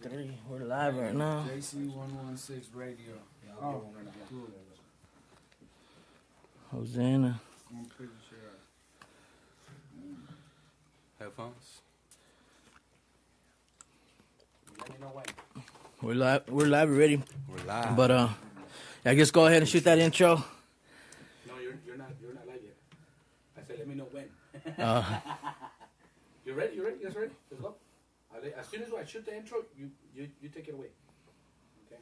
3. We're live right now. JC 116 Radio. Oh, cool. Hosanna. I'm pretty sure. Headphones. Let me know when. We're live. We're live already. We're live. But I guess go ahead and shoot that intro. No, you're not live yet. I said let me know when. You ready? You ready? You guys ready? Let's go. As soon as I shoot the intro, you take it away. Okay.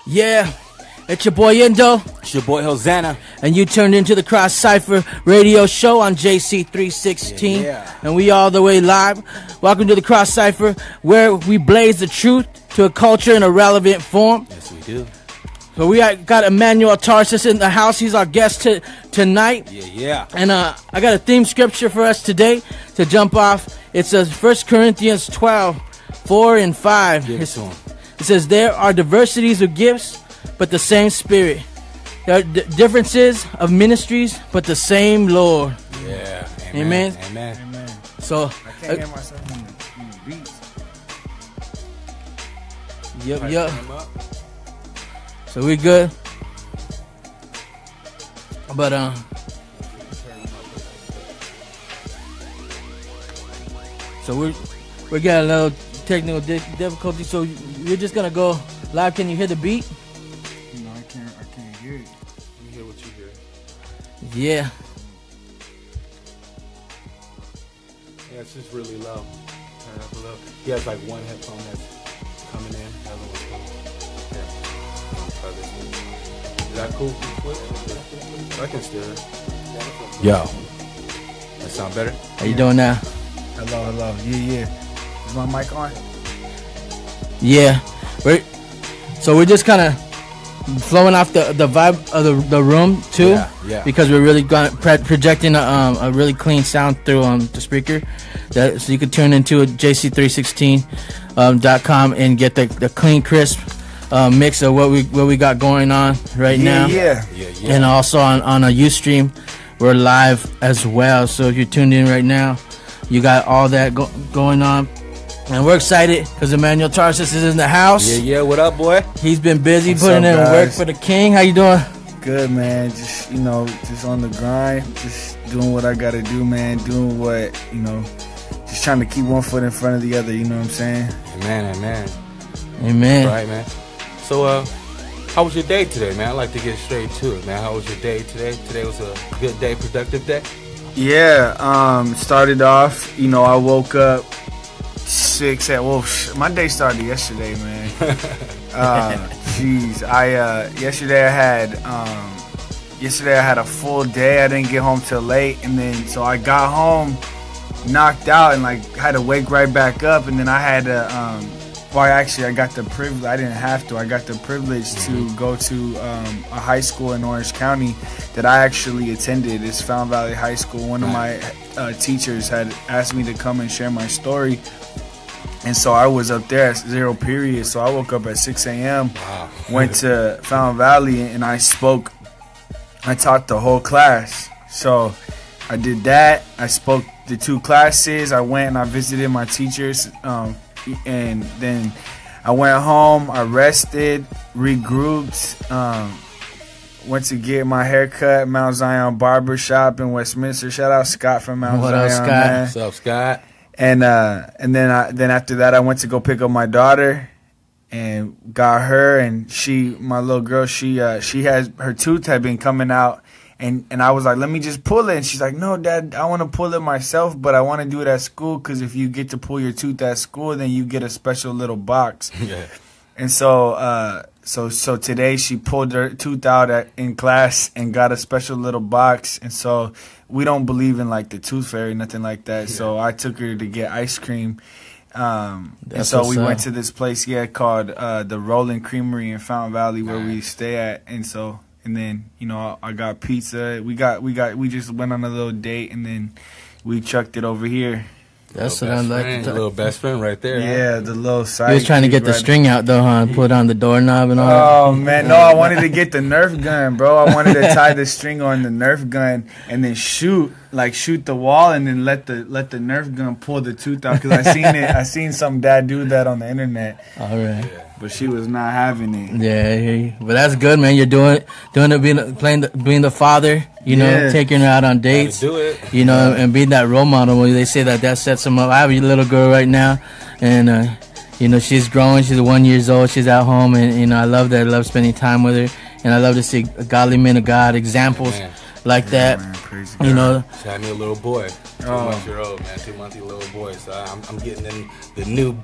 Yeah. It's your boy Endo, It's your boy Hosanna. and you turned into the Cross Cypher radio show on JC 316, Yeah. and we all the way live. Welcome to the Cross Cypher, where we blaze the truth to a culture in a relevant form. Yes, we do. So we got Emmanual Tarsus in the house. He's our guest tonight. Yeah. And I got a theme scripture for us today to jump off. It says 1 Corinthians 12, 4 and 5. Give it to him. It says, there are diversities of gifts, but the same Spirit. There are differences of ministries, but the same Lord. Yeah. Amen. Amen. Amen. So, I can't hear myself in the beats. yep. Turn him up. So we good. But so we got a little technical difficulty. So you're just gonna go live. Can you hear the beat? No, I can't hear it. Let me hear what you hear. Yeah. Yeah, it's just really low. Turn it up a little. He has like one headphone that's coming in. The other one's coming. Yeah. Try this one. Is that cool? I can still hear it. Yo. That sound better? How you doing now? Hello. Yeah. Is my mic on? Yeah. We're just kind of flowing off the vibe of the room too. Yeah. Because we're really projecting a really clean sound through the speaker, so you can tune into JC316.com and get the clean, crisp mix of what we got going on right now. Yeah. And also on a Ustream, we're live as well. So if you're tuned in right now, you got all that going on. And we're excited because Emmanual Tarsus is in the house. Yeah. What up, boy? He's been busy What's putting up, in work guys? for the King. How you doing? Good, man. Just just on the grind. Just doing what I gotta do, man. Doing what just trying to keep one foot in front of the other. You know what I'm saying? Amen. Amen. Right, man. So, how was your day today, man? I'd like to get straight to it, man. How was your day today? Today was a good day, productive day? Yeah. Started off. I woke up 6 at. My day started yesterday, man. Jeez. Yesterday I had a full day. I didn't get home till late, and then so I got home knocked out and had to wake right back up, and then I had to I got the privilege. I didn't have to. I got the privilege to go to a high school in Orange County that I actually attended. It's Fountain Valley High School. One of my teachers had asked me to come and share my story, and so I was up there at 0 period. So I woke up at 6 a.m., went to Fountain Valley, and I spoke. I taught the whole class. So I did that. I spoke the 2 classes. I went and I visited my teachers. And then I went home, I rested, regrouped, went to get my hair cut, Mount Zion Barber Shop in Westminster. Shout out Scott from Mount What Zion. up, Scott? Man. What's up, Scott? And then after that, I went to go pick up my daughter and got her. And my little girl, she has her tooth had been coming out. And I was like, let me just pull it. And she's like, no, Dad, I want to pull it myself, but I want to do it at school because if you get to pull your tooth at school, then you get a special little box. Yeah. And so today she pulled her tooth out in class and got a special little box. And so we don't believe in the tooth fairy, nothing like that. Yeah. So I took her to get ice cream. And so we went to this place, called the Rolling Creamery in Fountain Valley where we stay at. And then, I got pizza. We just went on a little date, and then we chucked it over here. That's what I like. Little best friend right there. Yeah, huh? the little side. He was trying to get the string out though, huh? Put on the doorknob and all Oh man, no! I wanted to get the Nerf gun, bro. I wanted to tie the string on the Nerf gun and then shoot the wall and then let the Nerf gun pull the tooth out. Cause I seen some dad do that on the internet. All right. Yeah. But she was not having it. Yeah, I hear you. But that's good, man. You're doing it, being the father. You know, Yeah. taking her out on dates. Do it. You know, and being that role model. They say that sets them up. I have a little girl right now, and you know, she's growing. She's 1 year old. She's at home, and you know, I love that. I love spending time with her, and I love to see godly men of God examples like that. Man, praise You God. know, She had me a little boy, 2-month-old, man, 2-month little boy. So I'm getting in the new,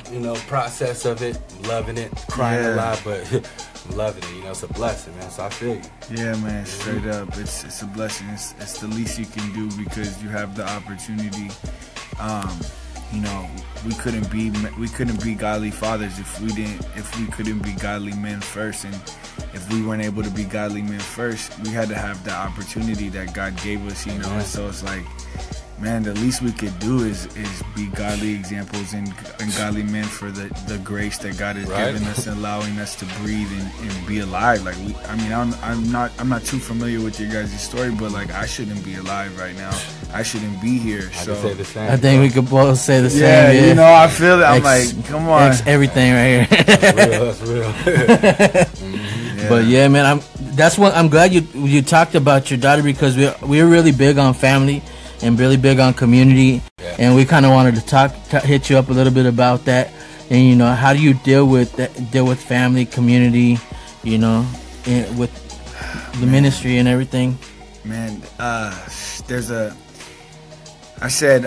process of it. I'm loving it, crying a lot, but I'm loving it. It's a blessing, man. So I feel you. Yeah, man, straight up, it's a blessing. It's the least you can do because you have the opportunity. We couldn't be godly fathers if we couldn't be godly men first, and if we weren't able to be godly men first, we had to have the opportunity that God gave us, And so it's like, man, the least we could do is be godly examples and godly men for the grace that God has given us, and allowing us to breathe and be alive. Like I'm not too familiar with your guys' story, but like I shouldn't be alive right now. I shouldn't be here. I So can say the same. I think we could both say the same. Yeah, I feel it. I'm like, come on. Everything right here. That's real. Yeah. But yeah, man, I'm glad you talked about your daughter, because we're really big on family and really big on community, and we kind of wanted to hit you up a little bit about that. And how do you deal with family, community, and with the ministry and everything? Man, I said,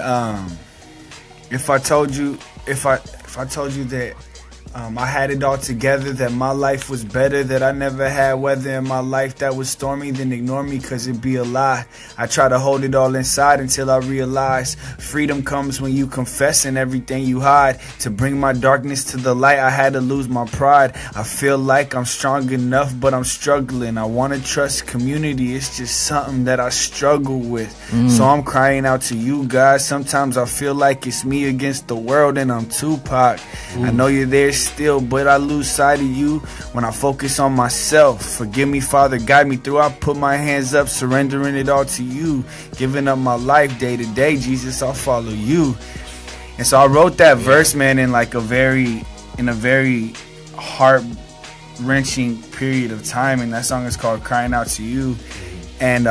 if I told you that I had it all together, that my life was better, that I never had weather in my life that was stormy, then ignore me, cause it'd be a lie. I try to hold it all inside until I realize freedom comes when you confess and everything you hide. To bring my darkness to the light, I had to lose my pride. I feel like I'm strong enough, but I'm struggling. I want to trust community, it's just something that I struggle with. So I'm crying out to you guys. Sometimes I feel like it's me against the world and I'm Tupac. I know you're there still, but I lose sight of you when I focus on myself. Forgive me, Father, guide me through. I put my hands up, surrendering it all to you, giving up my life day to day. Jesus, I'll follow you. And so I wrote that verse, man, in a very heart-wrenching period of time, and that song is called "Crying Out to You." And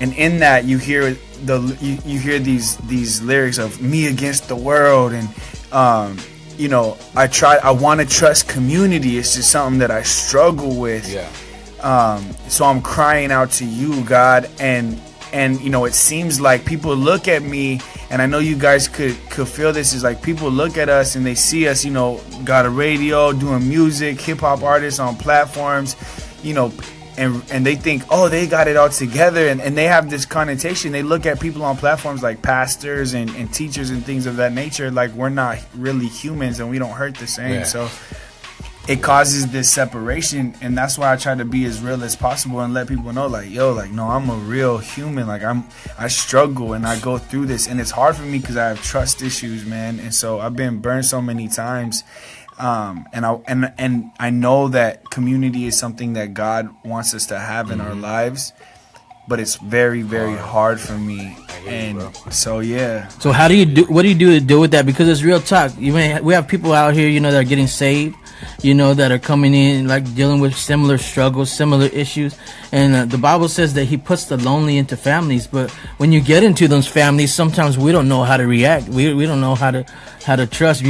in that you hear these lyrics of me against the world, and I want to trust community. It's just something that I struggle with. So I'm crying out to you, God, and it seems like people look at me, and I know you guys could feel this. Is like people look at us and they see us, got a radio, doing music, hip hop artists on platforms, and they think, oh, they got it all together, and they have this connotation. They look at people on platforms like pastors and teachers and things of that nature like we're not really humans and we don't hurt the same. So it causes this separation, and that's why I try to be as real as possible and let people know, no, I'm a real human. Like I struggle and I go through this, and it's hard for me because I have trust issues, man. And so I've been burned so many times. And I know that community is something that God wants us to have in our lives, but it's very, very hard for me. And so So what do you do to deal with that? Because it's real talk. We have people out here, that are getting saved, that are coming in like dealing with similar struggles, similar issues. And the Bible says that He puts the lonely into families. But when you get into those families, sometimes we don't know how to react. We don't know how to trust.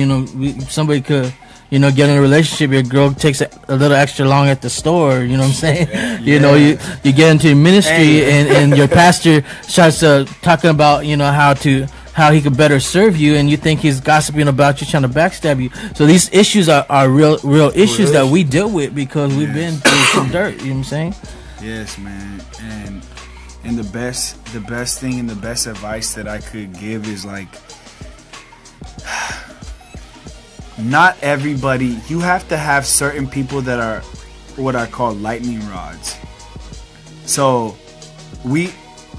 Somebody could get in a relationship, your girl takes a little extra long at the store, you know what I'm saying? You get into ministry and your pastor starts talking about, how he could better serve you, and you think he's gossiping about you, trying to backstab you. So these issues are real issues that we deal with because we've been through some dirt, you know what I'm saying? Yes, man. And the best thing and the best advice that I could give is not everybody, you have to have certain people that are what I call lightning rods. So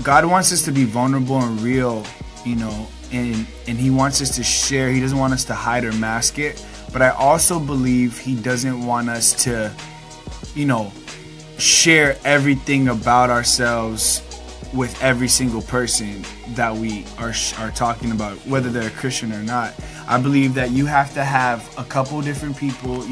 God wants us to be vulnerable and real, and he wants us to share. He doesn't want us to hide or mask it. But I also believe he doesn't want us to, share everything about ourselves with every single person that we are talking about, whether they're a Christian or not. I believe that you have to have a couple different people,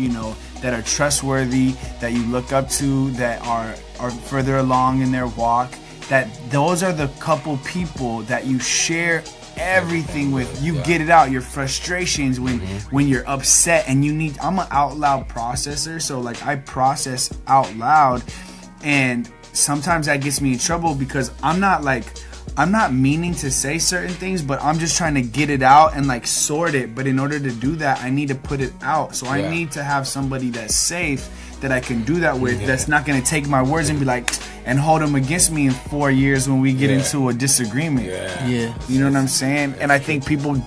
that are trustworthy, that you look up to, that are further along in their walk, that those are the couple people that you share everything with. You get it out, your frustrations when you're upset, and I'm an out loud processor, so like I process out loud, and sometimes that gets me in trouble because I'm not meaning to say certain things, but I'm just trying to get it out and like sort it. But in order to do that, I need to put it out. So I need to have somebody that's safe that I can do that with, that's not going to take my words and be like, and hold them against me in 4 years when we get into a disagreement. You know what I'm saying? And I think people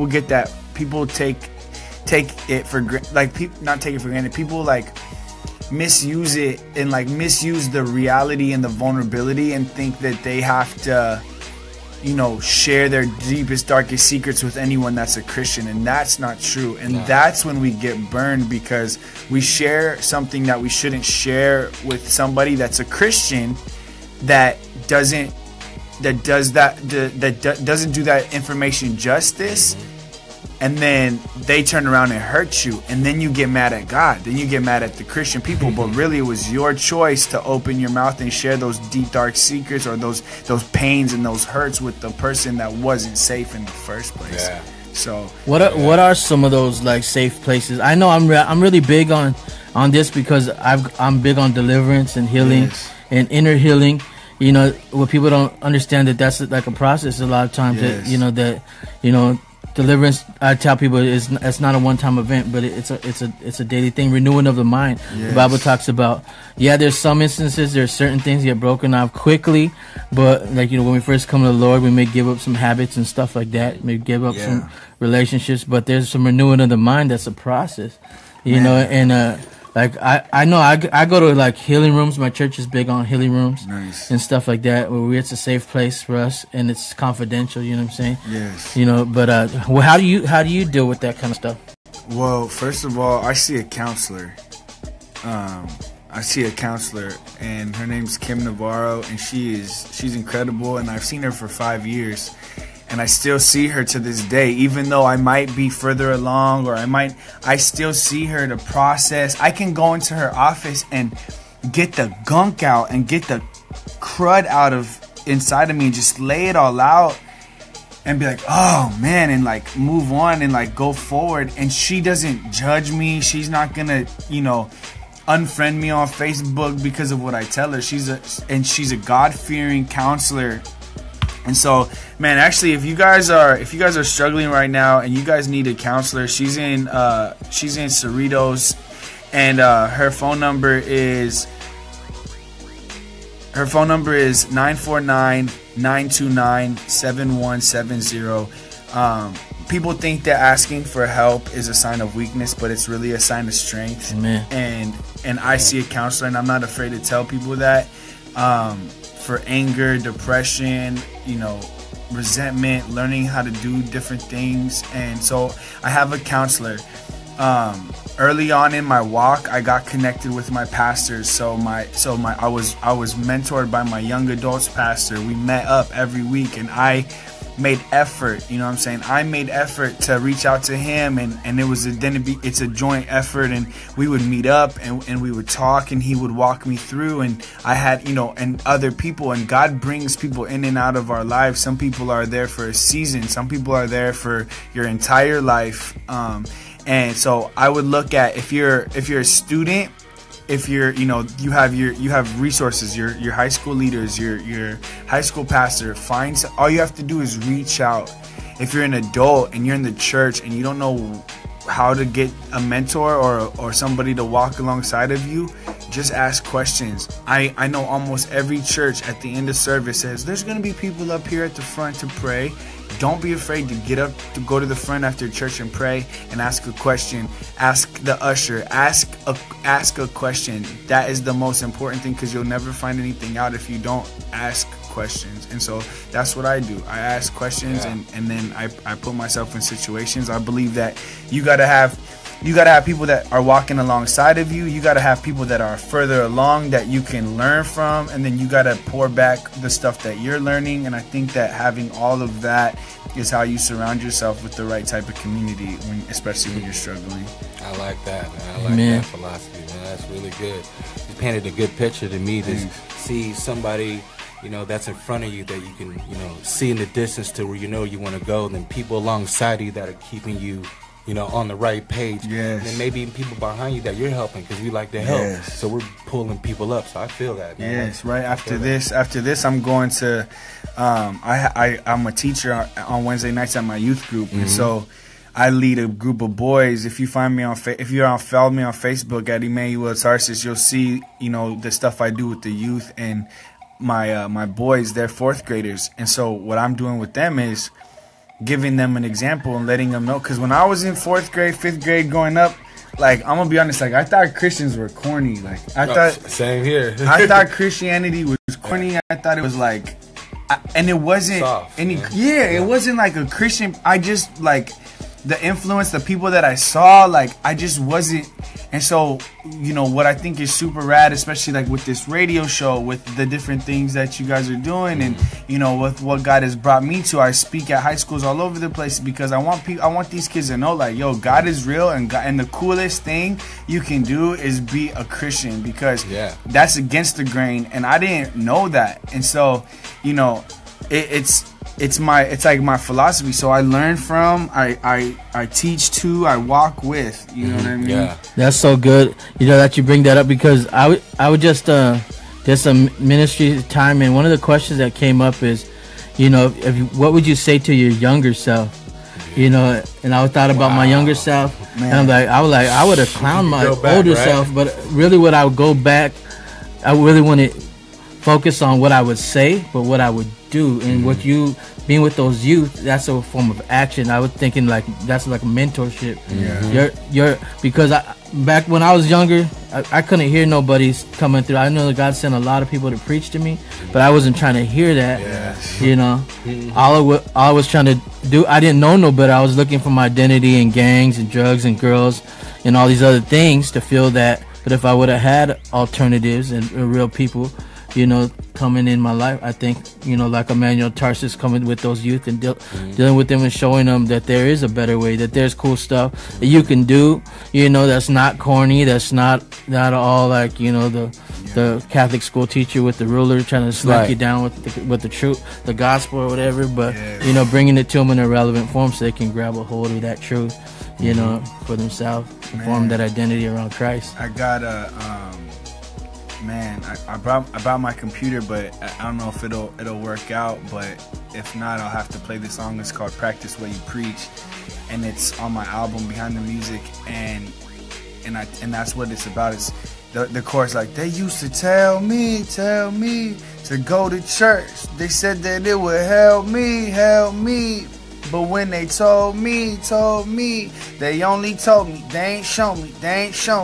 get that. People take it for not take it for granted. People like misuse it and like misuse the reality and the vulnerability and think that they have to share their deepest, darkest secrets with anyone that's a Christian, and that's not true. And that's when we get burned, because we share something that we shouldn't share with somebody that's a Christian that doesn't do that information justice. And then they turn around and hurt you, and then you get mad at God. Then you get mad at the Christian people. But really, it was your choice to open your mouth and share those deep, dark secrets or those pains and those hurts with the person that wasn't safe in the first place. So, what are some of those like safe places? I know I'm really big on this because I'm big on deliverance and healing and inner healing. What people don't understand that's like a process a lot of times. That deliverance, I tell people, it's not a one-time event, but it's a daily thing. Renewing of the mind. The Bible talks about. There's some instances, there's certain things get broken off quickly, but like when we first come to the Lord, we may give up some habits and stuff like that. Maybe give up some relationships, but there's some renewing of the mind. That's a process, and like I know I go to like healing rooms. My church is big on healing rooms and stuff like that, where it's a safe place for us and it's confidential. You know what I'm saying? But how do you deal with that kind of stuff? Well, first of all, I see a counselor. And her name's Kim Navarro, and she's incredible, and I've seen her for 5 years. And I still see her to this day, even though I might be further along, or I still see her to process. I can go into her office and get the gunk out and get the crud out of inside of me and just lay it all out and be like, oh man, and like move on and like go forward. And she doesn't judge me. She's not gonna, unfriend me on Facebook because of what I tell her. She's a God-fearing counselor. And so, man, actually, if you guys are struggling right now and you guys need a counselor, she's in Cerritos, and her phone number is 949-929-7170. People think that asking for help is a sign of weakness, but it's really a sign of strength. Amen. And I see a counselor, and I'm not afraid to tell people that. For anger, depression, resentment, learning how to do different things. And so I have a counselor. Early on in my walk, I got connected with my pastors. I was mentored by my young adults pastor. We met up every week, and I made effort. I made effort to reach out to him, and it's a joint effort, and we would meet up and we would talk, and he would walk me through, and I had and other people, and God brings people in and out of our lives. Some people are there for a season, some people are there for your entire life. And so I would look at, if you're a student, if you're you have resources, your high school leaders, your high school pastor, all you have to do is reach out. If you're an adult and you're in the church and you don't know how to get a mentor or somebody to walk alongside of you, just ask questions. I know almost every church at the end of service says there's going to be people up here at the front to pray. Don't be afraid to get up, to go to the front after church and pray and ask a question. Ask the usher. Ask a question. That is the most important thing, because you'll never find anything out if you don't ask questions. And so that's what I do. I ask questions, Yeah. and then I put myself in situations. I believe that you gotta have people that are walking alongside of you. You got to have people that are further along that you can learn from, and then you got to pour back the stuff that you're learning. And I think that having all of that is how you surround yourself with the right type of community, especially when you're struggling. I like that, man. I like that philosophy, man. That's really good. You painted a good picture to me to see somebody, you know, that's in front of you that you can, you know, see in the distance to where you know you want to go, and then people alongside you that are keeping you, you know, on the right page. Yes. And then maybe even people behind you that you're helping, because we like to help. Yes. So we're pulling people up. So I feel that, man. Yes, right. After this, I'm going to. I'm a teacher on Wednesday nights at my youth group, and so I lead a group of boys. If you find me follow me on Facebook at Emmanual Tarsus, you'll see, you know, the stuff I do with the youth and my boys. They're fourth graders, and so what I'm doing with them is giving them an example and letting them know. Because when I was in fourth grade, fifth grade, growing up, like, I'm gonna be honest, like, I thought Christians were corny. Like, I thought same here. I thought Christianity was corny. I thought it was like, and it wasn't soft, any. man. It wasn't like a Christian. I just, like, the influence, the people that I saw, like, I just wasn't. And so, you know, what I think is super rad, especially like with this radio show, with the different things that you guys are doing, and, you know, with what God has brought me to. I speak at high schools all over the place because I want these kids to know, like, yo, God is real, and the coolest thing you can do is be a Christian, because that's against the grain, and I didn't know that. And so, you know, it's like my philosophy. So I learn from, I teach to, I walk with. You know what I mean? Yeah. That's so good. You know that you bring that up, because I would just some ministry time, and one of the questions that came up is, you know, what would you say to your younger self? You know, and I thought about my younger self, and I'm like, I would have clowned my older self, but really, what I would go back, I really want to focus on what I would say, but what I would do. And what you being with those youth, that's a form of action. I was thinking, like, that's like a mentorship. You're because back when I was younger, I couldn't hear nobody coming through. I know that God sent a lot of people to preach to me, but I wasn't trying to hear that. You know, all I was trying to do, I didn't know no better. I was looking for my identity in gangs and drugs and girls and all these other things to feel that. But if I would have had alternatives and real people, you know, coming in my life, I think, you know, like Emmanuel Tarsus coming with those youth and dealing with them and showing them that there is a better way, that there's cool stuff that you can do, you know, that's not corny, that's not all like, you know, the Catholic school teacher with the ruler trying to smack you down with the truth, the gospel or whatever, but, you know, bringing it to them in a relevant form so they can grab a hold of that truth, you know, for themselves and form that identity around Christ. I got I brought my computer, but I don't know if it'll work out. But if not, I'll have to play the song. It's called "Practice What You Preach," and it's on my album Behind the Music, and that's what it's about. It's the chorus, like, they used to tell me to go to church. They said that it would help me. But when they told me, they only told me. They ain't show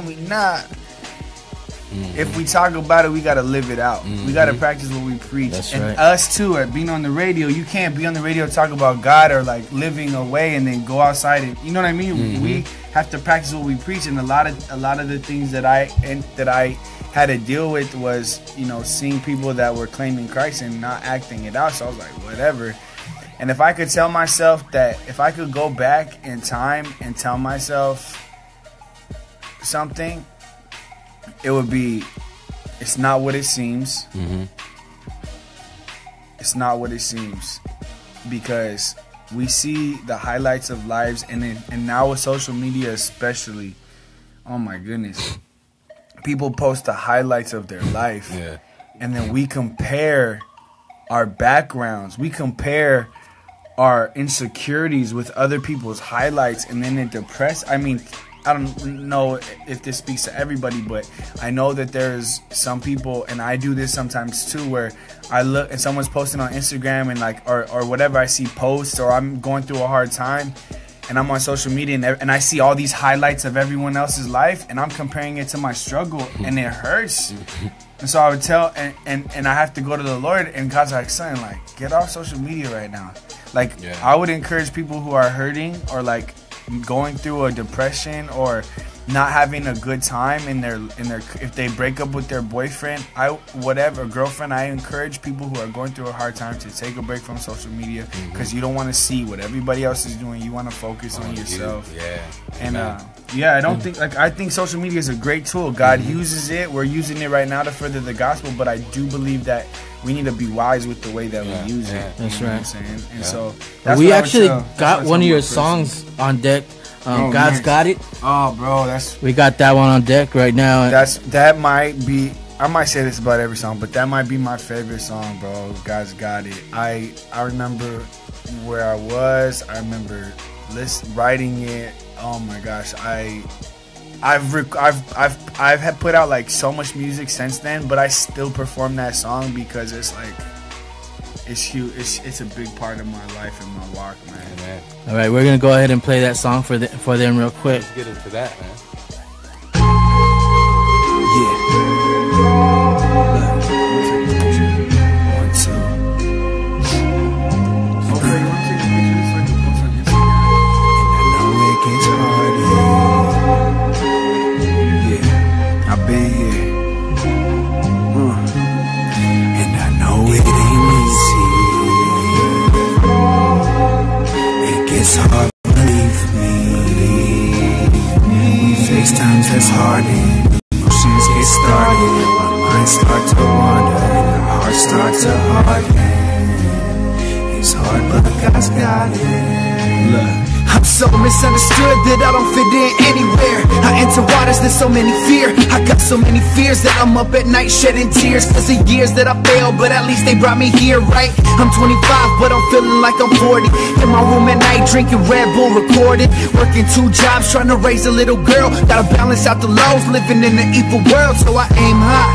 me, nah. If we talk about it, we got to live it out. We got to practice what we preach. That's and right. Us too, at being on the radio, you can't be on the radio talk about God or like living away and then go outside and, you know what I mean? We have to practice what we preach. And a lot of the things that I had to deal with was, you know, seeing people that were claiming Christ and not acting it out. So I was like, whatever. And if I could tell myself that, if I could go back in time and tell myself something, it would be, it's not what it seems. It's not what it seems. Because we see the highlights of lives, and now with social media especially, oh my goodness. People post the highlights of their life. And then we compare our backgrounds. We compare our insecurities with other people's highlights, and then it depresses. I mean, I don't know if this speaks to everybody, but I know that there's some people, and I do this sometimes too, where I look and someone's posting on Instagram and like, or whatever, I see posts, or I'm going through a hard time and I'm on social media and I see all these highlights of everyone else's life and I'm comparing it to my struggle, and it hurts. And so I would tell, and I have to go to the Lord, and God's like, son, like, get off social media right now. Like, I would encourage people who are hurting or like going through a depression or not having a good time in their if they break up with their boyfriend, girlfriend, I encourage people who are going through a hard time to take a break from social media, because you don't want to see what everybody else is doing. You want to focus on yourself. And I don't think, like, I think social media is a great tool. God uses it. We're using it right now to further the gospel, but I do believe that we need to be wise with the way that we use it. That's you know right. What I'm saying? And so that's we actually got one of your songs on deck. God's Got It. Oh, bro, we got that one on deck right now. That might be. I might say this about every song, but that might be my favorite song, bro. God's Got It. I remember where I was. I remember writing it. Oh my gosh, I've had put out like so much music since then, but I still perform that song because it's like it's huge. It's a big part of my life and my walk, man. Amen. All right, we're gonna go ahead and play that song for them real quick. Let's get into that, man. It's hard, believe me. We face times that's hard and emotions get started. Our minds start to wander and our hearts start to harden. It's hard, but God's got it. Look, I'm so misunderstood that I don't fit in anywhere. I enter waters, there's so many fear. I got so many fears that I'm up at night shedding tears. Cause the years that I failed, but at least they brought me here, right? I'm 25, but I'm feeling like I'm 40. In my room at night, drinking Red Bull, recording. Working 2 jobs, trying to raise a little girl. Gotta balance out the lows, living in an evil world. So I aim high.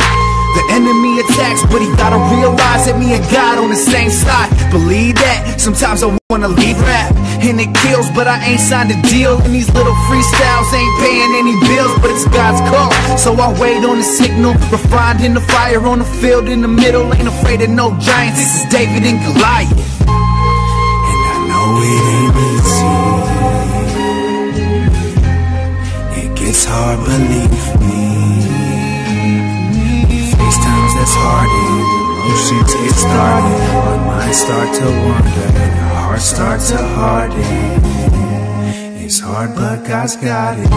The enemy attacks, but he gotta realize that me and God on the same side. Believe that. Sometimes I wanna leave rap, and it kills, but I ain't signed a deal. And these little freestyles ain't paying any bills, but it's God's call. So I wait on the signal, refined in the fire on the field in the middle. Ain't afraid of no giants. This is David and Goliath. And I know it ain't easy. It gets hard, believe me. Times that's hard and emotions get started. Our minds start to wander and our hearts start to harden. It's hard, but God's got it.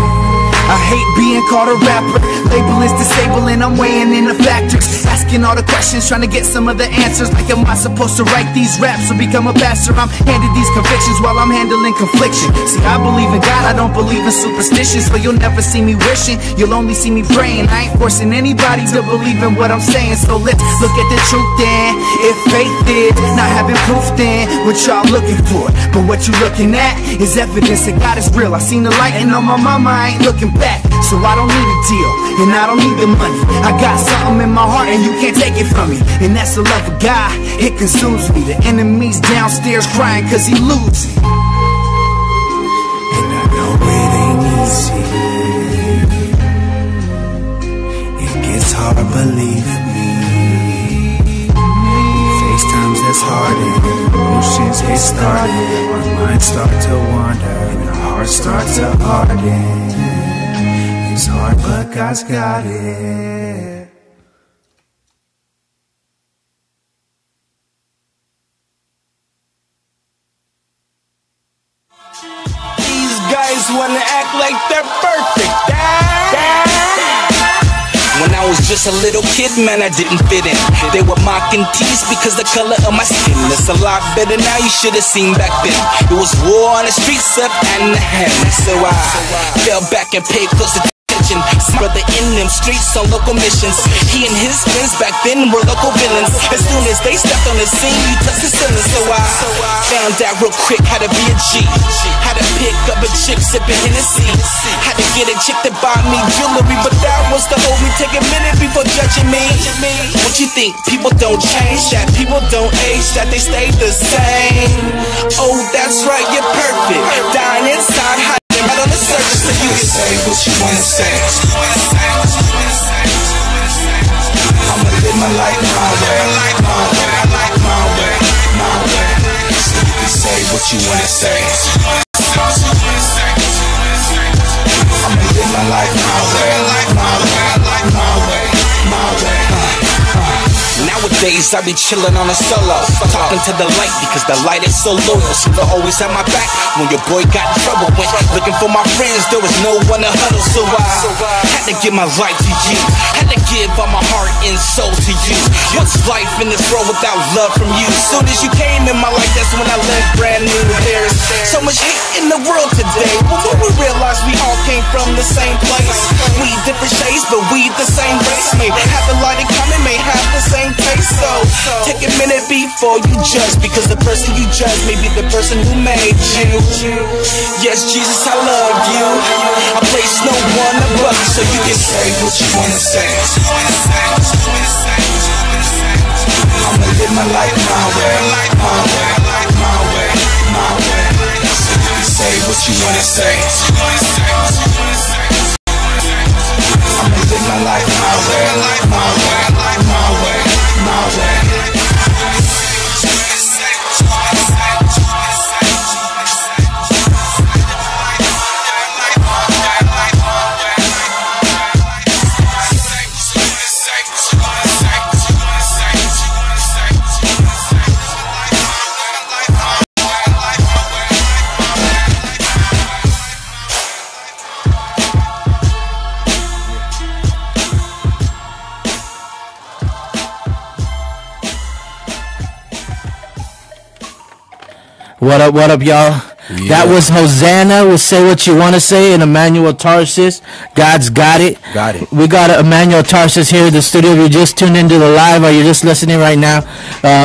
I hate being called a rapper. Label is disabling, I'm weighing in the factors. Asking all the questions, trying to get some of the answers. Like, am I supposed to write these raps or become a pastor? I'm handed these convictions while I'm handling confliction. See, I believe in God, I don't believe in superstition. So you'll never see me wishing, you'll only see me praying. I ain't forcing anybody to believe in what I'm saying. So let's look at the truth then. If faith is not having proof, then what y'all looking for? But what you looking at is evidence that God is real. I seen the light and on my mama I ain't looking back. So I don't need a deal, and I don't need the money. I got something in my heart and you can't take it from me. And that's the love of God, it consumes me. The enemy's downstairs crying cause he losing. And I know it ain't easy. It gets hard, believe me. We face times that's hard and emotions get started. Our minds start to wander and our hearts start to harden. It's hard, but God's got it. These guys wanna act like they're perfect. When I was just a little kid, man, I didn't fit in. They were mocking tease because the color of my skin. It's a lot better now, you should have seen back then. It was war on the streets up and the hand. So I fell back and paid close attention. Brother in them streets on local missions. He and his friends back then were local villains. As soon as they stepped on the scene, you touched the ceiling. So I found out real quick how to be a G. How to pick up a chick sipping Hennessy. How to get a chick to buy me jewelry. But that was to hold me. Take a minute before judging me. What you think? People don't change. That people don't age. That they stay the same. Oh, that's right, you're perfect. Dying inside, hiding right on the surface. So you can say what you wanna say. I'm what you wanna say. I'ma live my life my way, my way, my way, my way. Nowadays I be chillin' on a solo, talking to the light because the light is so loyal. Cypha always had my back when your boy got in trouble. When looking for my friends, there was no one to huddle. So I had to give my life to you, had to give all my heart and soul to you. What's life in this world without love from you? Soon as you came in my life, that's when I lived brand new. There's so much hate in the world today, but when we realize we all came from the same place, we different shades, but we the same race. May have the light in common, may have the same taste. So take a minute before you judge, because the person you judge may be the person who made you. Yes, Jesus, I love you. I place no one above you, so you can say what you wanna say. I'ma live my life my way, my way, my way, my way. So you can say what you wanna say. I'ma live my life my way, my way, my way, my way. What up, y'all? Yeah. That was Hosanna with Say What You Want to Say and Emmanual Tarsus. God's got it. Got it. We got Emmanuel Tarsus here in the studio. If you just tuned into the live or you're just listening right now,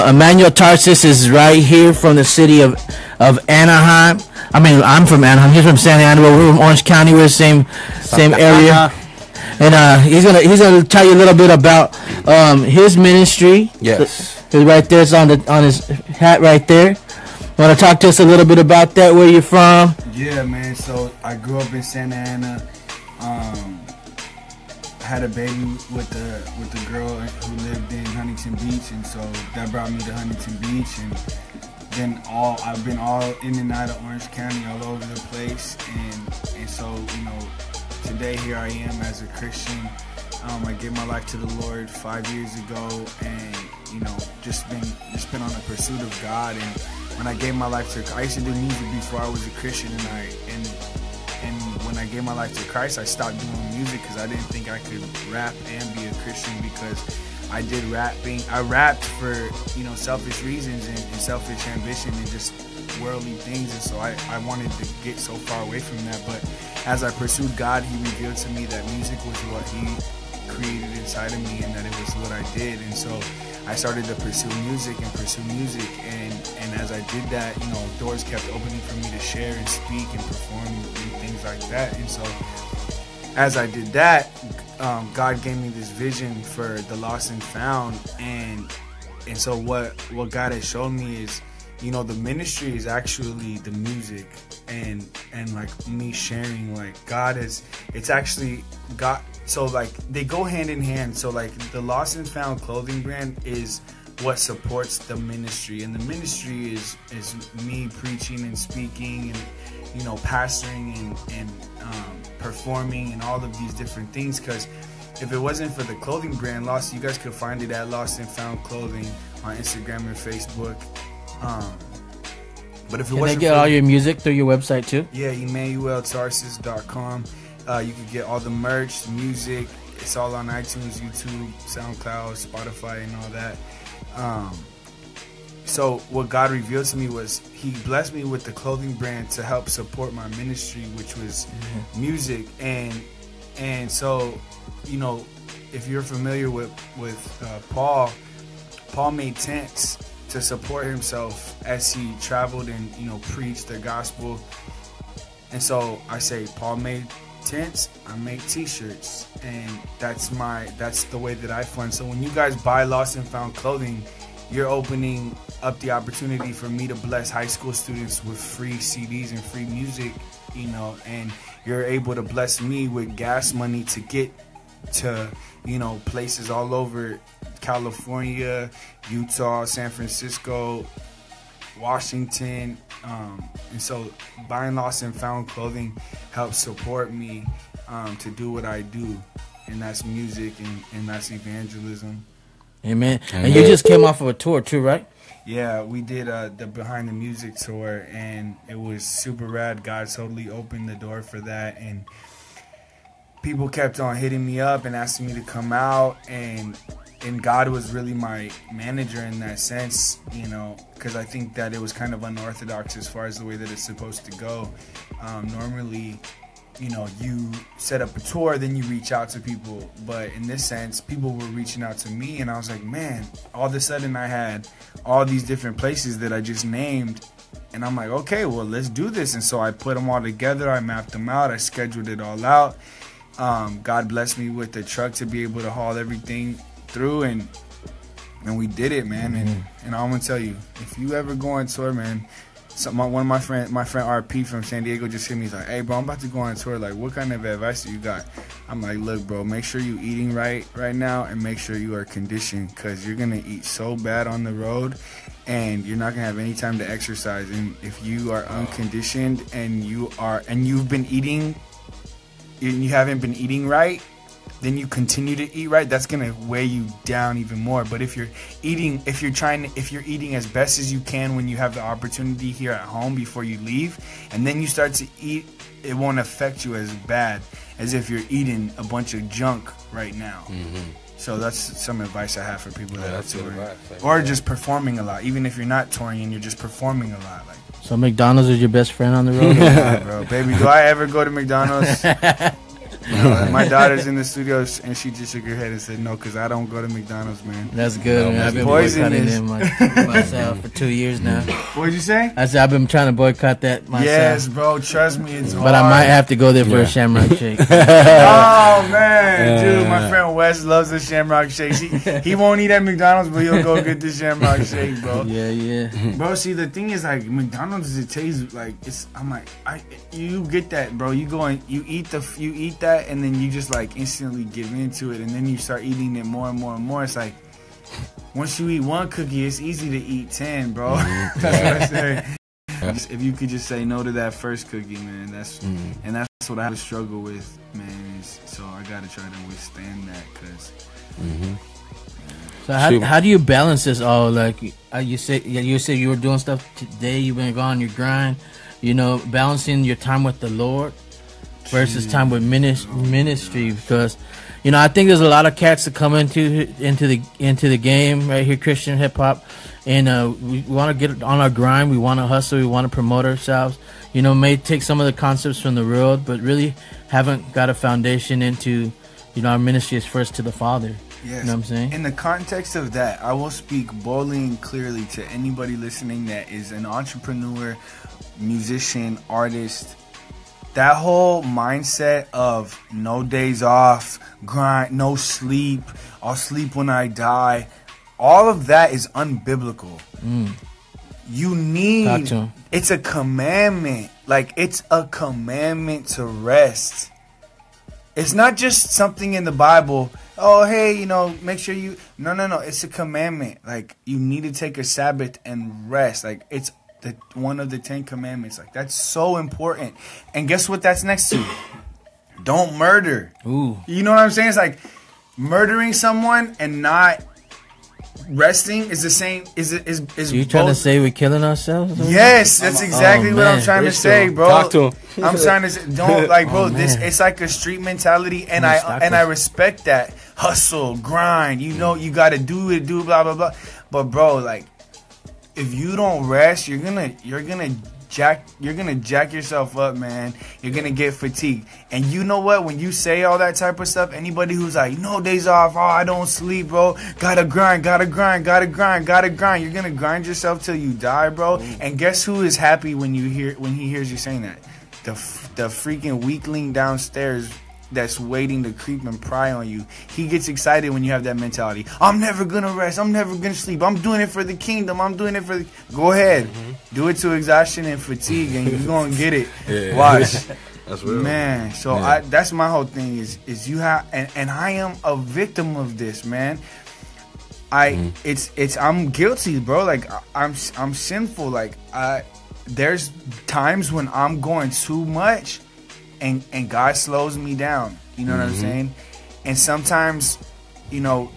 Emmanuel Tarsus is right here from the city of Anaheim. I mean, I'm from Anaheim. He's from Santa Ana. We're from Orange County. We're the same area. And he's gonna tell you a little bit about his ministry. Yes. It's right there. It's on his hat right there. Want to talk to us a little bit about that? Where you're from? Yeah, man. So I grew up in Santa Ana. I had a baby with a girl who lived in Huntington Beach, and so that brought me to Huntington Beach. And then I've been all in and out of Orange County, all over the place. And so today here I am as a Christian. I gave my life to the Lord 5 years ago, and just been on the pursuit of God. And when I gave my life to, I used to do music before I was a Christian, and when I gave my life to Christ, I stopped doing music because I didn't think I could rap and be a Christian, because I did rapping. I rapped for selfish reasons and selfish ambition and just worldly things, and so I wanted to get so far away from that. But as I pursued God, He revealed to me that music was what He created inside of me, and that it was what I did. And so I started to pursue music, and as I did that, doors kept opening for me to share and speak and perform and things like that. And so as I did that, God gave me this vision for the lost and found, and so what God has shown me is, the ministry is actually the music, and like me sharing, like it's actually God. So like they go hand in hand. So like the Lost and Found clothing brand is what supports the ministry, and the ministry is me preaching and speaking and pastoring and performing and all of these different things. Because if it wasn't for the clothing brand Lost, you guys could find it at Lost and Found Clothing on Instagram and Facebook. But if it Can they get all your music through your website too? Yeah, EmmanuelTarsus.com. You can get all the merch, the music. It's all on iTunes, YouTube, SoundCloud, Spotify, and all that. So what God revealed to me was He blessed me with the clothing brand to help support my ministry, which was music. And so, if you're familiar with Paul made tents to support himself as he traveled and preached the gospel. And so I say, Paul made tents, I make t-shirts, and that's the way that I fund. So when you guys buy Lost and Found clothing, you're opening up the opportunity for me to bless high school students with free CDs and free music, and you're able to bless me with gas money to get to places all over California, Utah, San Francisco, Washington, And so buying lost and found clothing helps support me to do what I do, and that's music and that's evangelism. Amen. And you just came off of a tour too, right? Yeah, we did the Behind the Music tour, and it was super rad. God totally opened the door for that, and people kept on hitting me up and asking me to come out, and God was really my manager in that sense, you know, because I think that it was kind of unorthodox as far as the way that it's supposed to go. Normally, you know, you set up a tour, then you reach out to people, but in this sense, people were reaching out to me, and I was like, man, all of a sudden I had all these different places that I just named, and I'm like, okay, well, let's do this. And so I put them all together, I mapped them out, I scheduled it all out. God blessed me with the truck to be able to haul everything through, and we did it, man. And I'm gonna tell you, if you ever go on tour, man, one of my friend RP from San Diego just hit me. He's like, hey bro, I'm about to go on tour, like what kind of advice do you got? I'm like, look bro, make sure you eating right now, and make sure you are conditioned, because you're gonna eat so bad on the road and you're not gonna have any time to exercise. And if you are unconditioned and you've been eating and you haven't been eating right, then you continue to eat right, that's gonna weigh you down even more. But if you're eating as best as you can when you have the opportunity here at home before you leave, and then you start to eat, it won't affect you as bad as if you're eating a bunch of junk right now. So that's some advice I have for people that are touring, or just performing a lot. Even if you're not touring and you're just performing a lot, like. So McDonald's is your best friend on the road? Yeah, bro, baby, do I ever go to McDonald's? My daughter's in the studio, and she just shook her head and said no, because I don't go to McDonald's, man. That's good, man. I've been boycotting them myself for 2 years now. What'd you say? I said I've been trying to boycott that myself. Yes, bro, trust me, it's hard. But I might have to go there for a Shamrock Shake. Oh, man, dude, my friend Wes loves the Shamrock Shakes. He won't eat at McDonald's, but he'll go get the Shamrock Shake, bro. Yeah. Bro, see, the thing is, like, McDonald's, it tastes like, I'm like, you get that, bro. You go and you eat that, and then you just like instantly give into it, and then you start eating it more and more and more. It's like, once you eat one cookie, it's easy to eat 10, bro. That's what I say. If you could just say no to that first cookie, man, that's what I have to struggle with, man. So I gotta try to withstand that, cause. So how do you balance this all? Like you said you were doing stuff today. You've been on your grind, you know, balancing your time with the Lord versus time with ministry, because you know I think there's a lot of cats that come into the game right here, Christian hip hop, and we want to get on our grind, we want to hustle, we want to promote ourselves, you know, may take some of the concepts from the world, but really haven't got a foundation into, you know, our ministry is first to the Father. Yes. You know what I'm saying? In the context of that, I will speak boldly and clearly to anybody listening that is an entrepreneur, musician, artist. That whole mindset of no days off, grind, no sleep, I'll sleep when I die, all of that is unbiblical. You need, it's a commandment. Like, it's a commandment to rest. It's not just something in the Bible, oh, hey, you know, make sure you, no, it's a commandment. Like, you need to take a Sabbath and rest. Like, it's one of the 10 commandments. Like, that's so important. And guess what that's next to? Don't murder. Ooh. You know what I'm saying? It's like murdering someone and not resting is the same. Is you trying to say we're killing ourselves? Yes, that's exactly what I'm trying to say, bro. Talk to him. I'm trying to say, don't, like, bro, this, it's like a street mentality, and I respect that. Hustle, grind, you know, you gotta do blah blah blah. But bro, like, if you don't rest, you're gonna jack yourself up, man. You're gonna get fatigued. And you know what? When you say all that type of stuff, anybody who's like, no days off, oh, I don't sleep, bro. Gotta grind. You're gonna grind yourself till you die, bro. And guess who is happy when he hears you saying that? The freaking weakling downstairs that's waiting to creep and pry on you. He gets excited when you have that mentality. I'm never gonna rest. I'm never gonna sleep. I'm doing it for the kingdom. I'm doing it for the... Go ahead. Do it to exhaustion and fatigue, and you're gonna get it. Watch. That's real. Man, so that's my whole thing is you have... And I am a victim of this, man. I'm guilty, bro. Like, I'm sinful. Like, there's times when I'm going too much, and God slows me down. You know what I'm saying? And sometimes, you know,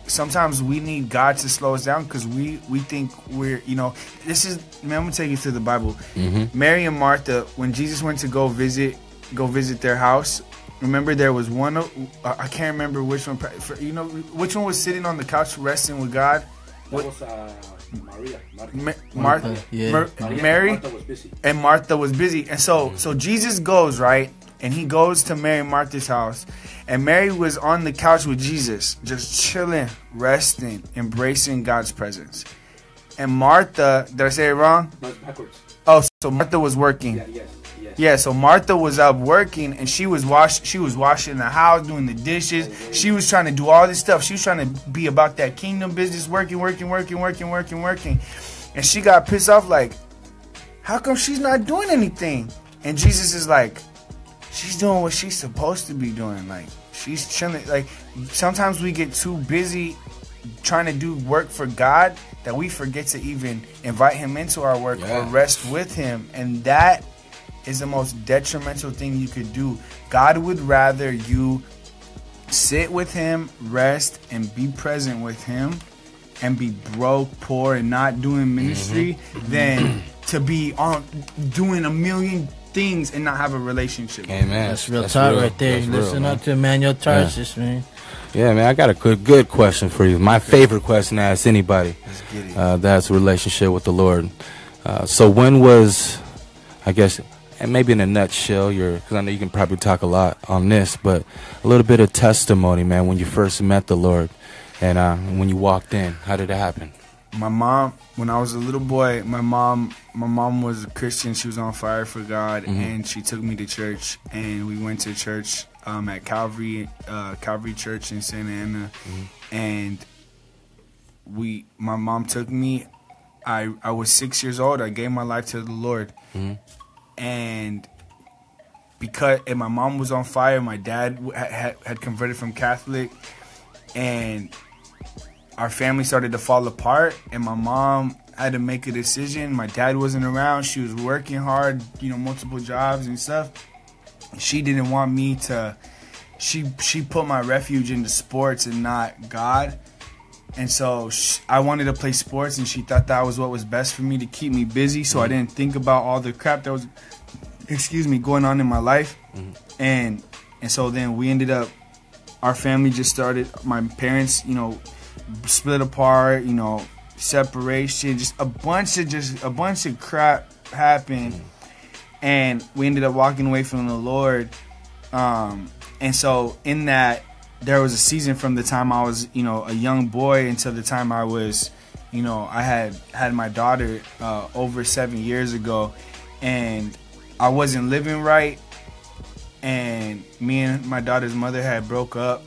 sometimes we need God to slow us down because we think we're, you know, this is, man, I'm gonna take you to the Bible. Mary and Martha, when Jesus went to go visit their house, remember there was one, I can't remember which one, you know, which one was sitting on the couch resting with God? That was Martha. Yeah. Mary, Martha was busy. and Martha was busy. And so Jesus goes, right? And he goes to Mary and Martha's house. And Mary was on the couch with Jesus, just chilling, resting, embracing God's presence. And Martha, did I say it wrong? No, it's backwards. Oh, so Martha was working. Yes. Yeah, so Martha was up working, and she was washing the house, doing the dishes. She was trying to do all this stuff. She was trying to be about that kingdom business, working. And she got pissed off, like, how come she's not doing anything? And Jesus is like, she's doing what she's supposed to be doing. Like, she's chilling. Like, sometimes we get too busy trying to do work for God that we forget to even invite him into our work or rest with him. And that is the most detrimental thing you could do. God would rather you sit with him, rest, and be present with him, and be broke, poor, and not doing ministry than to be on doing a million things and not have a relationship. Amen. That's real talk right there. That's Listen real, up to Emmanuel Tarsus, man. Yeah, man, I got a good question for you. My favorite question to ask anybody that's a relationship with the Lord. So when was, I guess, and maybe in a nutshell, because I know you can probably talk a lot on this, but a little bit of testimony, man, when you first met the Lord and when you walked in, how did it happen? My mom, when I was a little boy, my mom was a Christian. She was on fire for God, and she took me to church, and we went to church at Calvary Church in Santa Ana, and my mom took me. I was 6 years old. I gave my life to the Lord, and because my mom was on fire, my dad had converted from Catholic, and our family started to fall apart, and my mom had to make a decision. My dad wasn't around. She was working hard, you know, multiple jobs and stuff. She didn't want me to, she put my refuge into sports and not God. And so I wanted to play sports, and she thought that was what was best for me to keep me busy, so I didn't think about all the crap that was, going on in my life. And so then we ended up, our family just started, my parents, you know, split apart, you know, separation, just a bunch of crap happened, and we ended up walking away from the Lord. And so in that, there was a season from the time I was, you know, a young boy until the time I was, you know, I had my daughter over 7 years ago, and I wasn't living right, and me and my daughter's mother had broke up.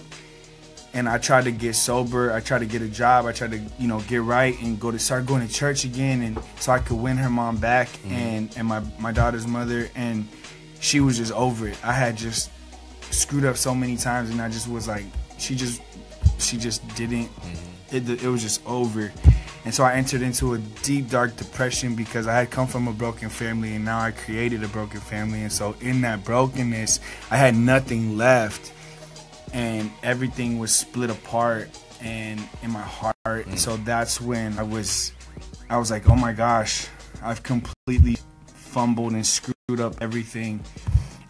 And I tried to get sober. I tried to get a job. I tried to, you know, get right and start going to church again, and so I could win her mom back and my daughter's mother. And she was just over it. I had just screwed up so many times, and I just was like, she just didn't. It was just over. And so I entered into a deep, dark depression because I had come from a broken family, and now I created a broken family. And so in that brokenness, I had nothing left. And everything was split apart and in my heart. And so that's when I was like, oh my gosh, I've completely fumbled and screwed up everything.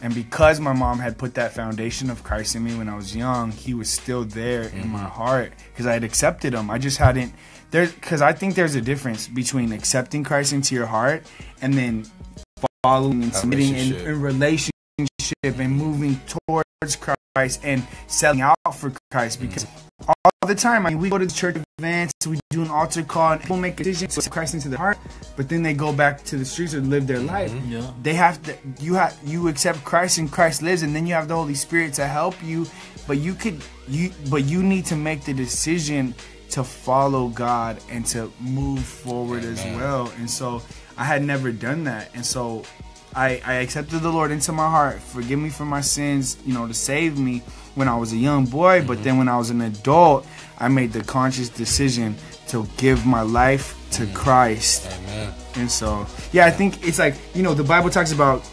And because my mom had put that foundation of Christ in me when I was young, he was still there in my heart because I had accepted him. I just hadn't, because I think there's a difference between accepting Christ into your heart and then following and submitting in relationship and moving towards Christ and selling out for Christ. Because all the time, I mean, we go to the church events, we do an altar call, and people make decisions to accept Christ into their heart, but then they go back to the streets or live their life. They have to, you accept Christ and Christ lives, and then you have the Holy Spirit to help you, but you need to make the decision to follow God and to move forward as well. And so I had never done that, and so I accepted the Lord into my heart, forgive me for my sins, you know, to save me when I was a young boy. But then when I was an adult, I made the conscious decision to give my life to Christ. Amen. And so, yeah, I think it's like, you know, the Bible talks about,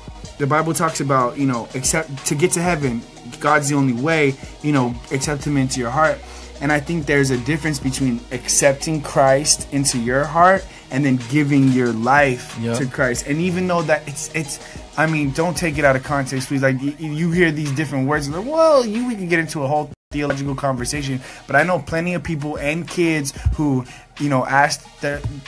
you know, accept, to get to heaven, God's the only way, you know, accept him into your heart. And I think there's a difference between accepting Christ into your heart and then giving your life to Christ. And even though that it's I mean, don't take it out of context, please. Like, you hear these different words, like, well, we can get into a whole theological conversation, but I know plenty of people and kids who, you know, ask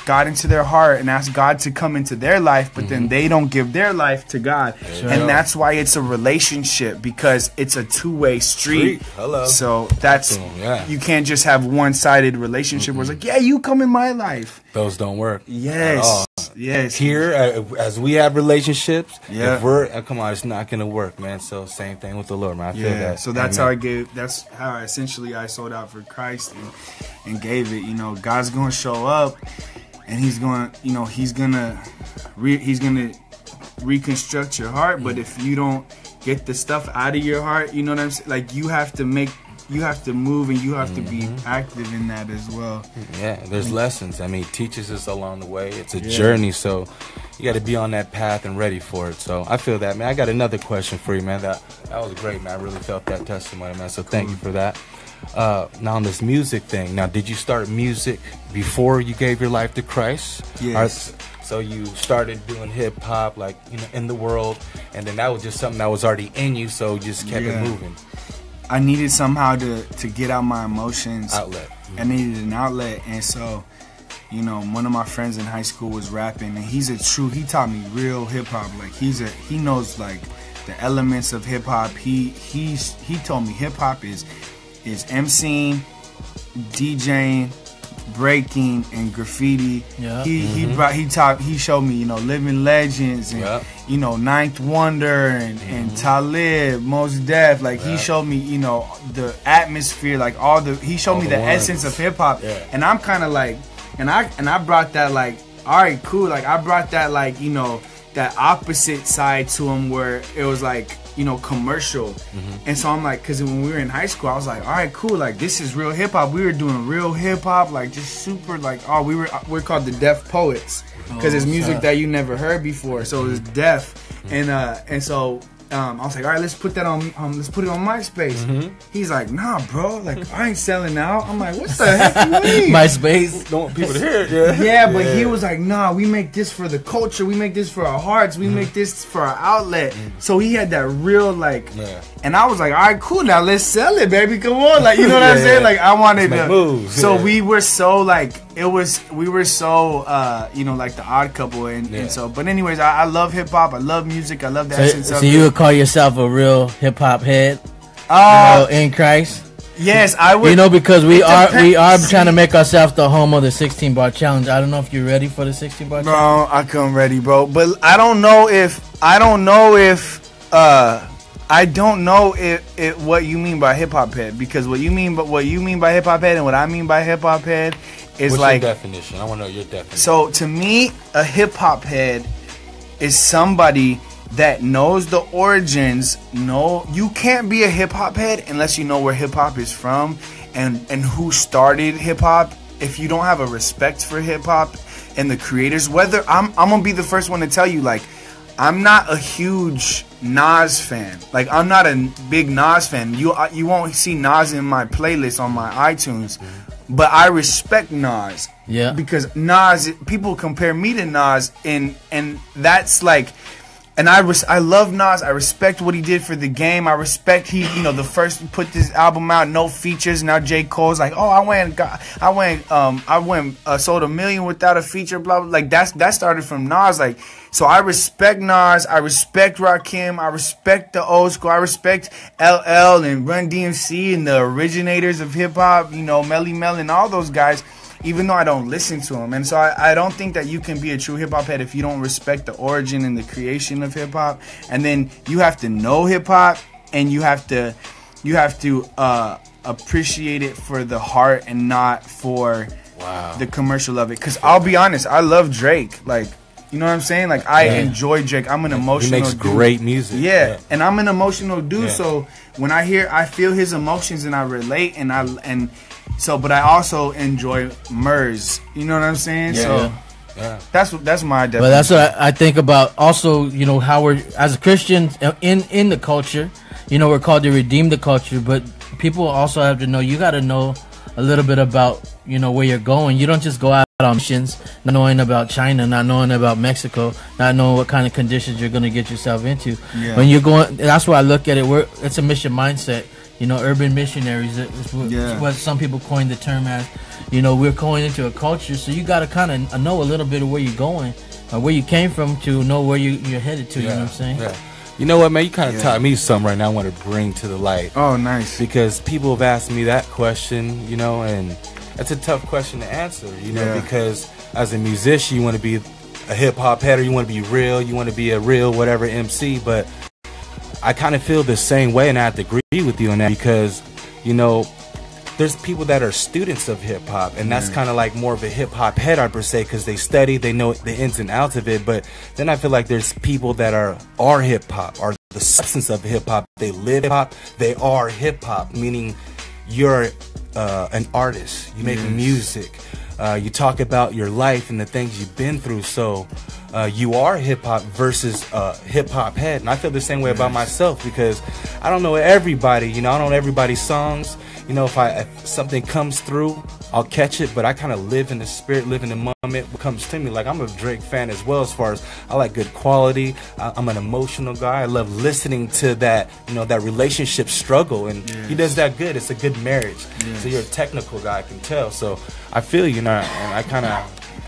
God into their heart and ask God to come into their life, but then they don't give their life to God. And that's why it's a relationship, because it's a two-way street. Hello. So that's, you can't just have one-sided relationship where it's like, yeah, you come in my life. Those don't work. Yes. Yes. Here, as we have relationships, if we're, come on, it's not going to work, man. So same thing with the Lord, man. I feel that. So that's that's how I sold out for Christ and gave it. You know, God's going to show up, and he's going to, you know, he's going to reconstruct your heart. But if you don't get the stuff out of your heart, you know what I'm saying? Like, you have to move, and you have to be active in that as well. Yeah, there's lessons. I mean, he teaches us along the way. It's a journey, so you got to be on that path and ready for it. So I feel that, man. I got another question for you, man. That was great, man. I really felt that testimony, man. So thank you for that. Now on this music thing, now did you start music before you gave your life to Christ? Yes. So you started doing hip hop, like, you know, in the world, and then that was just something that was already in you, so you just kept it moving. I needed somehow to get out my emotions. Outlet. I needed an outlet, and so, you know, one of my friends in high school was rapping, and he taught me real hip hop. Like, he knows like the elements of hip hop. He told me hip hop is MCing, DJing, breaking, and graffiti. He showed me, you know, Living Legends and you know, Ninth Wonder and Talib, Mos Def. Like, he showed me, you know, the atmosphere, like he showed me the essence of hip hop. And I'm kind of like, and I brought that, like, all right, cool. Like, I brought that, like, you know, that opposite side to him where it was like, you know, commercial. And so I'm like, because when we were in high school, I was like, all right, cool, like, this is real hip hop. We were doing real hip hop, like, just super, like, we're called the Deaf Poets, because it's music that you never heard before, so it was deaf. And so I was like, all right, let's put that on. Let's put it on MySpace. He's like, nah, bro. Like, I ain't selling out. I'm like, what the heck you mean? MySpace. Don't want people to hear it. But he was like, nah, we make this for the culture. We make this for our hearts. We make this for our outlet. So he had that real, like, and I was like, all right, cool. Now let's sell it, baby. Come on, like, you know what I'm saying? Like, I wanted to moves. So we were so, like, we were so, you know, like the odd couple, and so. But anyways, I love hip hop. I love music. I love the essence of it. So you would call yourself a real hip hop head, you know, in Christ? Yes, I would. You know, because we are trying to make ourselves the home of the 16-bar challenge. I don't know if you're ready for the 16-bar challenge. No, I come ready, bro. But I don't know if what you mean by hip hop head, because what you mean by hip hop head and what I mean by hip hop head is, what's like, your definition? I want to know your definition. So to me, a hip hop head is somebody that knows the origins. No, you can't be a hip hop head unless you know where hip hop is from and who started hip hop. If you don't have a respect for hip hop and the creators, whether I'm gonna be the first one to tell you, like, I'm not a huge Nas fan. Like, I'm not a big Nas fan. You won't see Nas in my playlist on my iTunes. But I respect Nas. Yeah. Because Nas, people compare me to Nas, and that's like, and I love Nas. I respect what he did for the game. I respect the first put this album out, no features. Now J. Cole's like, oh, I sold 1 million without a feature, blah blah. Like, that started from Nas. Like, so I respect Nas. I respect Rakim. I respect the old school. I respect LL and Run DMC and the originators of hip hop. You know, Melly Mel and all those guys. Even though I don't listen to them. And so I don't think that you can be a true hip-hop head if you don't respect the origin and the creation of hip-hop. And then you have to know hip-hop, and you have to appreciate it for the heart and not for the commercial of it. Because I'll be honest, I love Drake. Like, You know what I'm saying? Like I enjoy Drake. I'm an emotional He makes dude. great music. Yeah, and I'm an emotional dude. So when I feel his emotions and I relate but I also enjoy Murs. You know what I'm saying? So that's my definition. But that's what I think about. Also, you know, how we're as Christians in the culture. You know, we're called to redeem the culture, but people also have to know. You got to know a little bit about, you know, where you're going. You don't just go out on missions not knowing about China, not knowing about Mexico, not knowing what kind of conditions you're going to get yourself into. When you're going, that's why I look at it. It's a mission mindset. You know, urban missionaries is what some people coined the term as. You know, we're going into a culture, so you got to kind of know a little bit of where you're going, or where you came from, to know where you're headed to. You know what I'm saying? Yeah. You know what, man? You kind of taught me something right now I want to bring to the light. Oh, nice. Because people have asked me that question, you know, and it's a tough question to answer, you know, because as a musician, you want to be a hip-hop header, you want to be real, you want to be a real whatever MC, but I kind of feel the same way, and I have to agree with you on that because, you know, there's people that are students of hip-hop, and that's kind of like more of a hip-hop head, per se, because they study, they know the ins and outs of it. But then I feel like there's people that are hip-hop, are the substance of hip-hop. They live hip-hop, they are hip-hop, meaning you're an artist, you make music, you talk about your life and the things you've been through, so you are hip-hop versus hip-hop head. And I feel the same way about myself because I don't know everybody, you know, I don't know everybody's songs. You know, if something comes through, I'll catch it, but I kind of live in the spirit, live in the moment, what comes to me. Like, I'm a Drake fan as well, as far as I like good quality. I'm an emotional guy. I love listening to that, you know, that relationship struggle, and he does that good. It's a good marriage. So you're a technical guy, I can tell. So I feel you know, and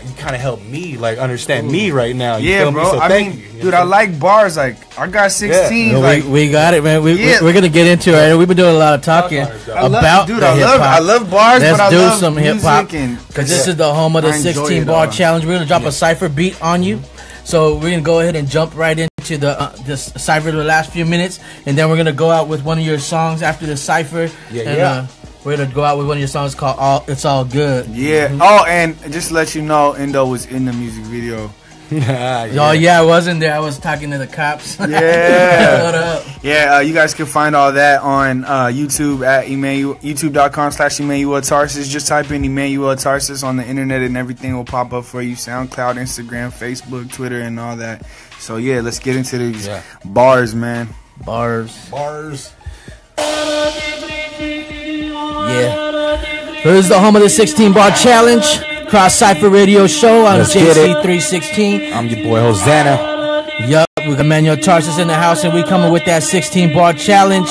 you kind of help me, like, understand me right now. You feel bro. Me? So I mean, dude, I like bars. Like, I got 16. No, like, we got it, man. We're gonna get into it. We've been doing a lot of talking about hip hop. I love bars, Let's but I do love some hip hop because this is the home of the I enjoy 16 it bar all. challenge. We're gonna drop a Cypher beat on you. So we're gonna go ahead and jump right into the Cypher the last few minutes, and then we're gonna go out with one of your songs after the Cypher. We're gonna go out with one of your songs called "It's All Good." Oh, and just to let you know, Endo was in the music video. Oh yeah, I wasn't there. I was talking to the cops. What up? You guys can find all that on YouTube at youtube.com/Emmanual Tarsus. Just type in Emmanuel Tarsus on the internet and everything will pop up for you. SoundCloud, Instagram, Facebook, Twitter, and all that. So yeah, let's get into these bars, man. Bars. Yeah. Here's the home of the 16 bar challenge. Cross Cypher Radio Show on JC316. I'm your boy Hosanna. Yup, we got Emmanuel Tarsus in the house, and we coming with that 16 bar challenge.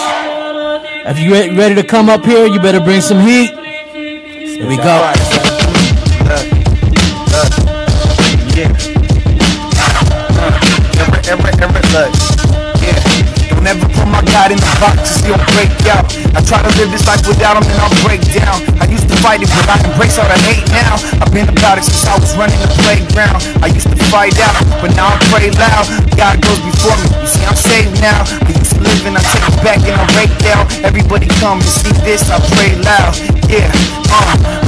If you ready to come up here, you better bring some heat. Here we go. Never put my God in the box, he'll break out. I try to live this life without him and I'll break down. I used to fight it, but I embrace all the hate now. I've been about it since I was running the playground. I used to fight out, but now I pray loud. God goes before me, you see I'm saved now. I used to live and I take it back and I break down. Everybody come and see this, I pray loud.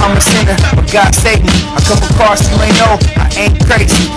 I'm a sinner, but God saved me. I come across you ain't know, I ain't crazy.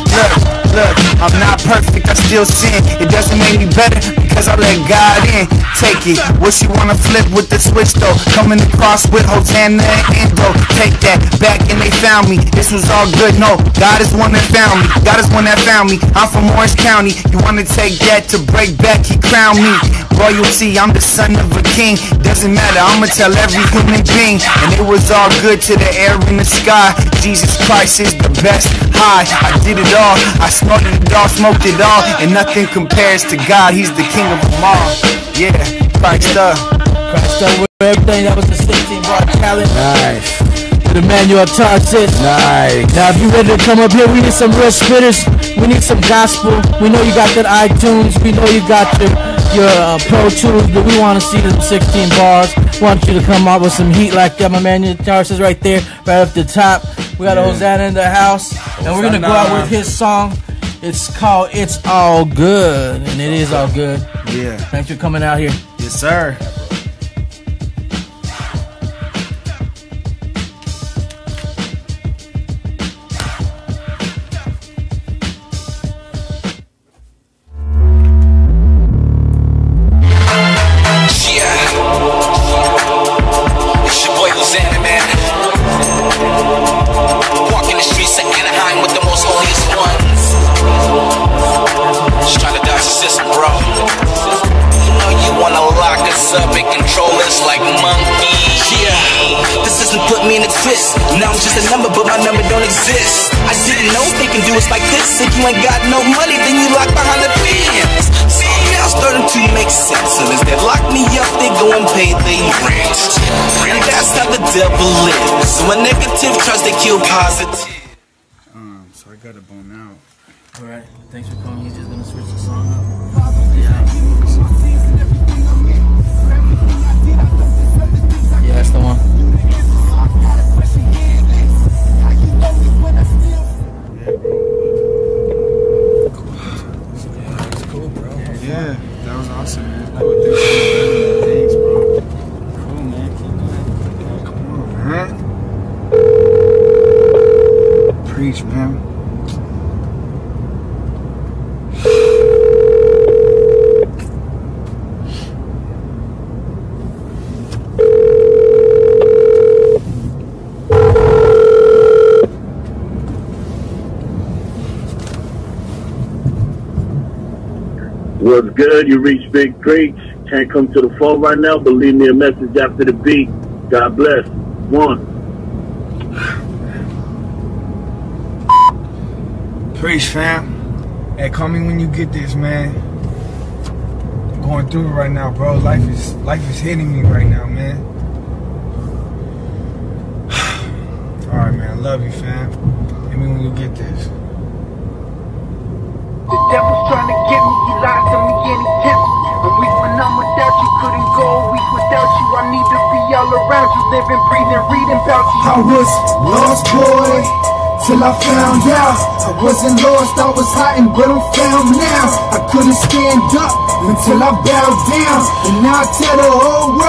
Look, I'm not perfect, I still sin. It doesn't make me better because I let God in. Take it, what you wanna flip with the switch though? Coming across with Hosanna and Endo. Take that back and they found me. This was all good, no, God is one that found me. God is one that found me. I'm from Orange County. You wanna take that to break back, he crowned me. Royalty, I'm the son of a king. Doesn't matter, I'ma tell every human being. And it was all good to the air in the sky. Jesus Christ is the best high. I did it all, I snorted it all, smoked it all, and nothing compares to God. He's the king of them all. Yeah, Christ up with everything. That was the 16 bar challenge. Nice. With Emmanuel Tarsus. Nice. Now if you ready to come up here, we need some real spitters. We need some gospel. We know you got that iTunes. We know you got your Pro Tools, but we want to see them 16 bars. Want you to come out with some heat like that. My Emmanuel Tarsus right there, right up the top. We got a Hosanna in the house, and we're gonna go out with his song. It's called "It's All Good," and it is all good. Yeah. Thanks for coming out here. Yes, sir. control us like monkeys. Yeah, this doesn't put me in a twist. Now I'm just a number, but my number don't exist. I didn't know they can do us like this. If you ain't got no money, then you lock behind the fence. So now starting to make sense. So as they lock me up, they go and pay their rent. And that's how the devil lives. So a negative tries to kill positive. So I got a bone out. Alright, thanks for calling. He's just gonna switch the song up. Yeah, that's the one. Yeah, that was awesome, man. Thanks, bro. Cool, man. Come on, man. Preach, man. What's good? You reach Big Preach. Can't come to the phone right now, but leave me a message after the beat. God bless. One. Preach, fam. Hey, call me when you get this, man. I'm going through it right now, bro. Life is hitting me right now, man. All right, man. Love you, fam. Hit me when you get this. The devil's trying to get me, he lies to me and he tempts me. A week when I'm without you, couldn't go a week without you. I need to be all around you, living, breathing, reading about you. I was lost, boy, till I found out. I wasn't lost, I was hiding, but I'm found now. I couldn't stand up until I bowed down, and now I tell the whole world